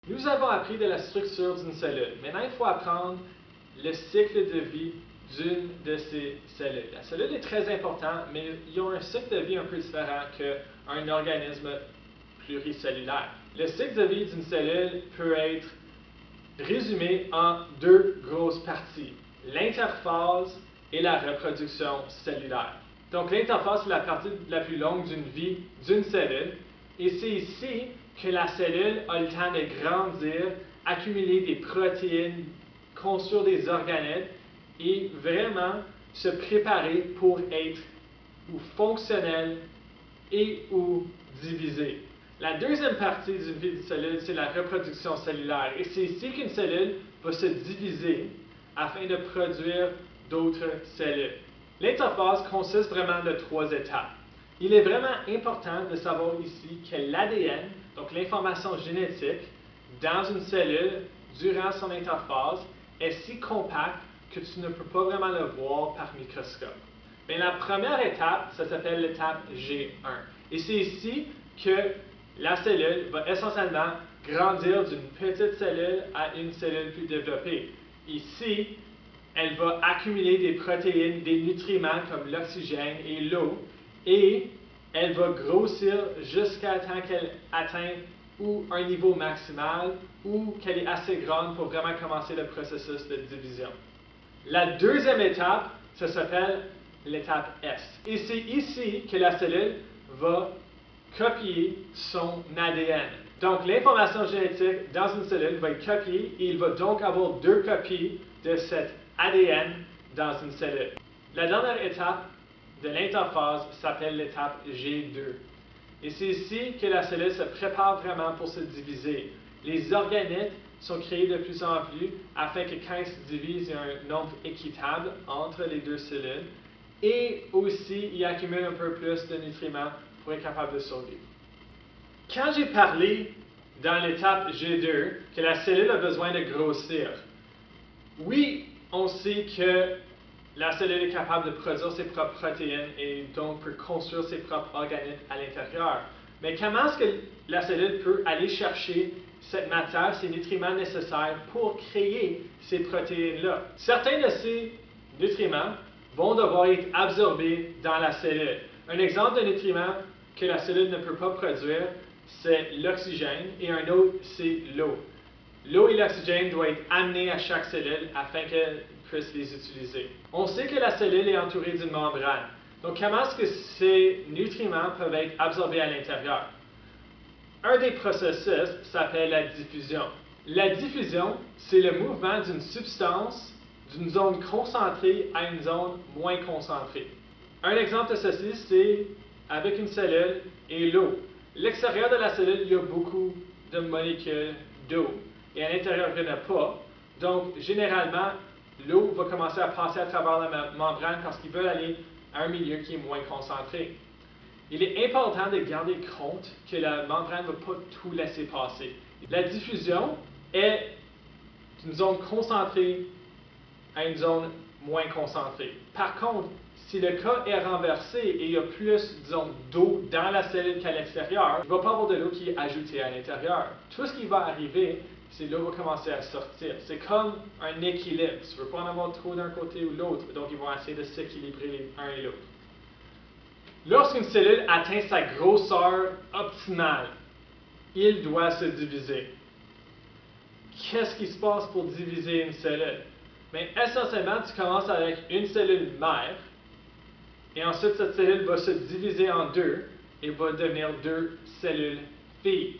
Nous avons appris de la structure d'une cellule. Maintenant, il faut apprendre le cycle de vie d'une de ces cellules. La cellule est très importante, mais ils ont un cycle de vie un peu différent qu'un organisme pluricellulaire. Le cycle de vie d'une cellule peut être résumé en deux grosses parties, l'interphase et la reproduction cellulaire. Donc l'interphase, c'est la partie la plus longue d'une vie d'une cellule, et c'est ici que la cellule a le temps de grandir, accumuler des protéines, construire des organelles et vraiment se préparer pour être ou fonctionnelle et ou divisée. La deuxième partie d'une vie d'une cellule, c'est la reproduction cellulaire. Et c'est ici qu'une cellule va se diviser afin de produire d'autres cellules. L'interphase consiste vraiment de trois étapes. Il est vraiment important de savoir ici que l'ADN, donc l'information génétique, dans une cellule, durant son interphase, est si compacte que tu ne peux pas vraiment le voir par microscope. Mais la première étape, ça s'appelle l'étape G1. Et c'est ici que la cellule va essentiellement grandir d'une petite cellule à une cellule plus développée. Ici, elle va accumuler des protéines, des nutriments comme l'oxygène et l'eau, et elle va grossir jusqu'à temps qu'elle atteigne ou un niveau maximal ou qu'elle est assez grande pour vraiment commencer le processus de division. La deuxième étape, ça s'appelle l'étape S. Et c'est ici que la cellule va copier son ADN. Donc, l'information génétique dans une cellule va être copiée et il va donc avoir deux copies de cet ADN dans une cellule. La dernière étape de l'interphase s'appelle l'étape G2. Et c'est ici que la cellule se prépare vraiment pour se diviser. Les organites sont créés de plus en plus afin que quand ils se divisent, il y a un nombre équitable entre les deux cellules. Et aussi, ils accumulent un peu plus de nutriments pour être capable de survivre. Quand j'ai parlé dans l'étape G2 que la cellule a besoin de grossir, oui, on sait que la cellule est capable de produire ses propres protéines et donc peut construire ses propres organes à l'intérieur. Mais comment est-ce que la cellule peut aller chercher cette matière, ces nutriments nécessaires pour créer ces protéines-là? Certains de ces nutriments vont devoir être absorbés dans la cellule. Un exemple de nutriment que la cellule ne peut pas produire, c'est l'oxygène, et un autre, c'est l'eau. L'eau et l'oxygène doivent être amenés à chaque cellule afin qu'elle puisse les utiliser. On sait que la cellule est entourée d'une membrane. Donc, comment est-ce que ces nutriments peuvent être absorbés à l'intérieur? Un des processus s'appelle la diffusion. La diffusion, c'est le mouvement d'une substance d'une zone concentrée à une zone moins concentrée. Un exemple de ceci, c'est avec une cellule et l'eau. L'extérieur de la cellule, il y a beaucoup de molécules d'eau. Et à l'intérieur, il n'y en a pas. Donc, généralement, l'eau va commencer à passer à travers la membrane parce qu'ils veulent aller à un milieu qui est moins concentré. Il est important de garder compte que la membrane ne va pas tout laisser passer. La diffusion est d'une zone concentrée à une zone moins concentrée. Par contre, si le cas est renversé et il y a plus, disons, d'eau dans la cellule qu'à l'extérieur, il ne va pas avoir de l'eau qui est ajoutée à l'intérieur. Tout ce qui va arriver, c'est l'eau va commencer à sortir. C'est comme un équilibre. Tu ne veux pas en avoir trop d'un côté ou l'autre, donc ils vont essayer de s'équilibrer l'un et l'autre. Lorsqu'une cellule atteint sa grosseur optimale, il doit se diviser. Qu'est-ce qui se passe pour diviser une cellule? Mais essentiellement, tu commences avec une cellule mère, et ensuite cette cellule va se diviser en deux et va devenir deux cellules filles.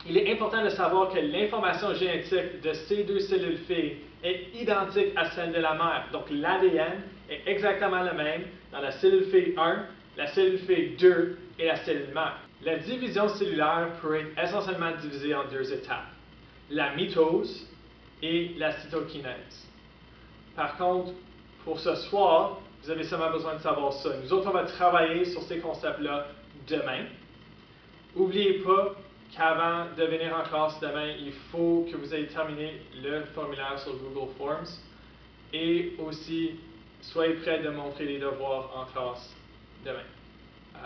Il est important de savoir que l'information génétique de ces deux cellules filles est identique à celle de la mère. Donc l'ADN est exactement le même dans la cellule fille 1, la cellule fille 2 et la cellule mère. La division cellulaire peut être essentiellement divisée en deux étapes, la mitose et la cytokinèse. Par contre, pour ce soir, vous avez seulement besoin de savoir ça. Nous autres, on va travailler sur ces concepts-là demain. N'oubliez pas qu'avant de venir en classe demain, il faut que vous ayez terminé le formulaire sur Google Forms. Et aussi, soyez prêts de montrer les devoirs en classe demain.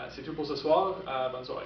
C'est tout pour ce soir. Bonne soirée.